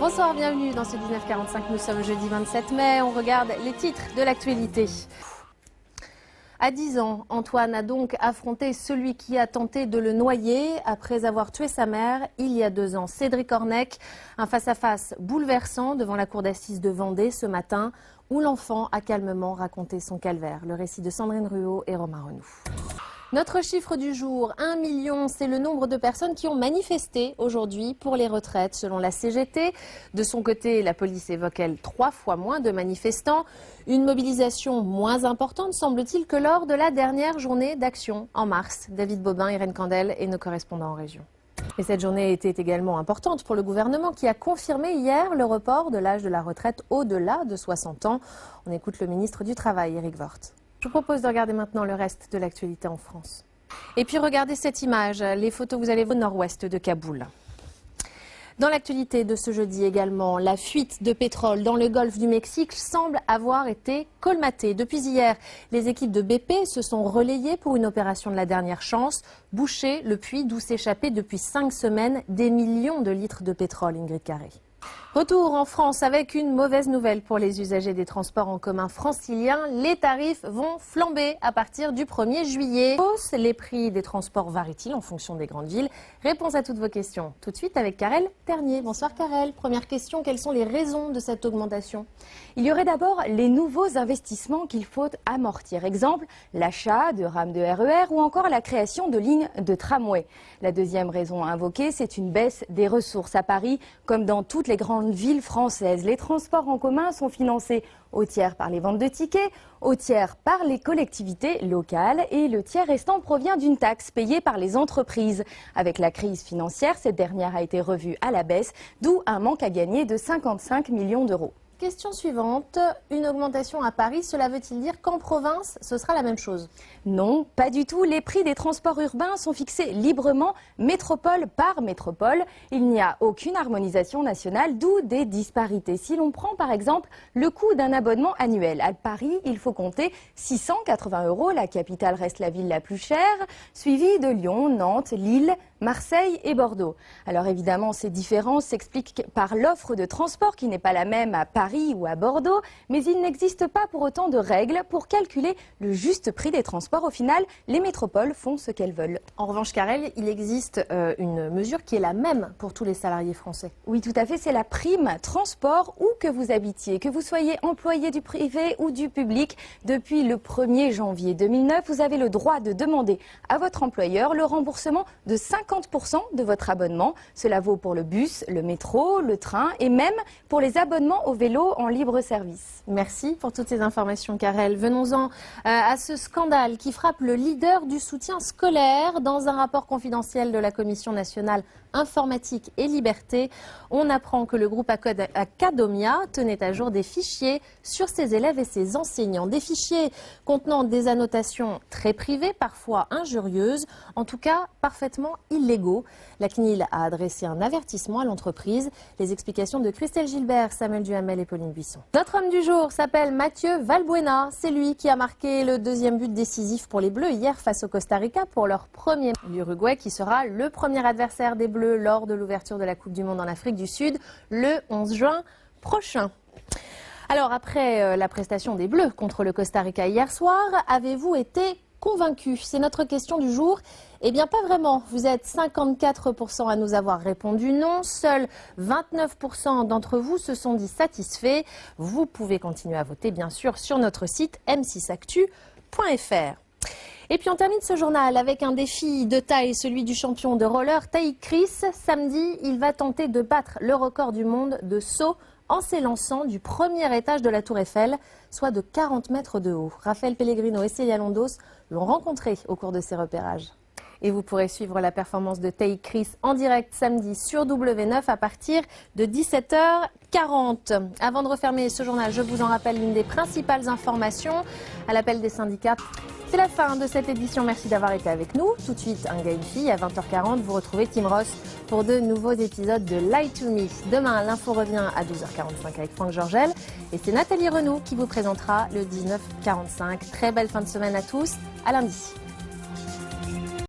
Bonsoir, bienvenue dans ce 1945. Nous sommes jeudi 27 mai. On regarde les titres de l'actualité. À 10 ans, Antoine a donc affronté celui qui a tenté de le noyer après avoir tué sa mère il y a 2 ans. Cédric Ornec, un face-à-face bouleversant devant la cour d'assises de Vendée ce matin où l'enfant a calmement raconté son calvaire. Le récit de Sandrine Ruot et Romain Renoux. Notre chiffre du jour, 1 million, c'est le nombre de personnes qui ont manifesté aujourd'hui pour les retraites, selon la CGT. De son côté, la police évoque, elle, 3 fois moins de manifestants. Une mobilisation moins importante, semble-t-il, que lors de la dernière journée d'action en mars. David Bobin, Irène Candel et nos correspondants en région. Et cette journée était également importante pour le gouvernement qui a confirmé hier le report de l'âge de la retraite au-delà de 60 ans. On écoute le ministre du Travail, Éric Woerth. Je vous propose de regarder maintenant le reste de l'actualité en France. Et puis regardez cette image, les photos que vous allez voir au nord-ouest de Kaboul. Dans l'actualité de ce jeudi également, la fuite de pétrole dans le golfe du Mexique semble avoir été colmatée. Depuis hier, les équipes de BP se sont relayées pour une opération de la dernière chance, boucher le puits d'où s'échappaient depuis 5 semaines des millions de litres de pétrole, Ingrid Carré. Retour en France avec une mauvaise nouvelle pour les usagers des transports en commun franciliens. Les tarifs vont flamber à partir du 1er juillet. Les prix des transports varient-ils en fonction des grandes villes? Réponse à toutes vos questions tout de suite avec Karel Ternier. Bonsoir Karel. Première question, quelles sont les raisons de cette augmentation? Il y aurait d'abord les nouveaux investissements qu'il faut amortir. Exemple, l'achat de rames de RER ou encore la création de lignes de tramway. La deuxième raison invoquée, c'est une baisse des ressources à Paris, comme dans toutes les grandes villes françaises. Les transports en commun sont financés au tiers par les ventes de tickets, au tiers par les collectivités locales et le tiers restant provient d'une taxe payée par les entreprises. Avec la crise financière, cette dernière a été revue à la baisse, d'où un manque à gagner de 55 millions d'euros. Question suivante, une augmentation à Paris, cela veut-il dire qu'en province, ce sera la même chose? Non, pas du tout. Les prix des transports urbains sont fixés librement, métropole par métropole. Il n'y a aucune harmonisation nationale, d'où des disparités. Si l'on prend par exemple le coût d'un abonnement annuel, à Paris, il faut compter 680 €. La capitale reste la ville la plus chère, suivie de Lyon, Nantes, Lille, Marseille et Bordeaux. Alors évidemment, ces différences s'expliquent par l'offre de transport qui n'est pas la même à Paris ou à Bordeaux, mais il n'existe pas pour autant de règles pour calculer le juste prix des transports. Au final, les métropoles font ce qu'elles veulent. En revanche, Karel, il existe une mesure qui est la même pour tous les salariés français. Oui, tout à fait, c'est la prime transport où que vous habitiez, que vous soyez employé du privé ou du public. Depuis le 1er janvier 2009, vous avez le droit de demander à votre employeur le remboursement de 50% de votre abonnement. Cela vaut pour le bus, le métro, le train et même pour les abonnements au vélo en libre service. Merci pour toutes ces informations, Karel. Venons-en à ce scandale qui frappe le leader du soutien scolaire. Dans un rapport confidentiel de la Commission nationale informatique et liberté, on apprend que le groupe Acadomia tenait à jour des fichiers sur ses élèves et ses enseignants. Des fichiers contenant des annotations très privées, parfois injurieuses, en tout cas parfaitement illégaux. La CNIL a adressé un avertissement à l'entreprise. Les explications de Christelle Gilbert, Samuel Duhamel et Pauline Buisson. Notre homme du jour s'appelle Mathieu Valbuena. C'est lui qui a marqué le 2e but décisif pour les Bleus hier face au Costa Rica pour leur premier. L'Uruguay qui sera le premier adversaire des Bleus lors de l'ouverture de la Coupe du Monde en Afrique du Sud le 11 juin prochain. Alors après la prestation des Bleus contre le Costa Rica hier soir, avez-vous été convaincu? C'est notre question du jour. Eh bien, pas vraiment. Vous êtes 54% à nous avoir répondu non. Seuls 29% d'entre vous se sont dit satisfaits. Vous pouvez continuer à voter, bien sûr, sur notre site m6actu.fr. Et puis on termine ce journal avec un défi de taille, celui du champion de roller Taïk Chris. Samedi, il va tenter de battre le record du monde de saut en s'élançant du premier étage de la Tour Eiffel, soit de 40 mètres de haut. Raphaël Pellegrino et Célia Londos l'ont rencontré au cours de ces repérages. Et vous pourrez suivre la performance de Taïk Chris en direct samedi sur W9 à partir de 17h40. Avant de refermer ce journal, je vous en rappelle l'une des principales informations à l'appel des syndicats. C'est la fin de cette édition, merci d'avoir été avec nous. Tout de suite, un gars, une fille, à 20h40, vous retrouvez Tim Ross pour de nouveaux épisodes de Lie to Me. Demain, l'info revient à 12h45 avec Franck Georgel. Et c'est Nathalie Renaud qui vous présentera le 19h45. Très belle fin de semaine à tous, à lundi.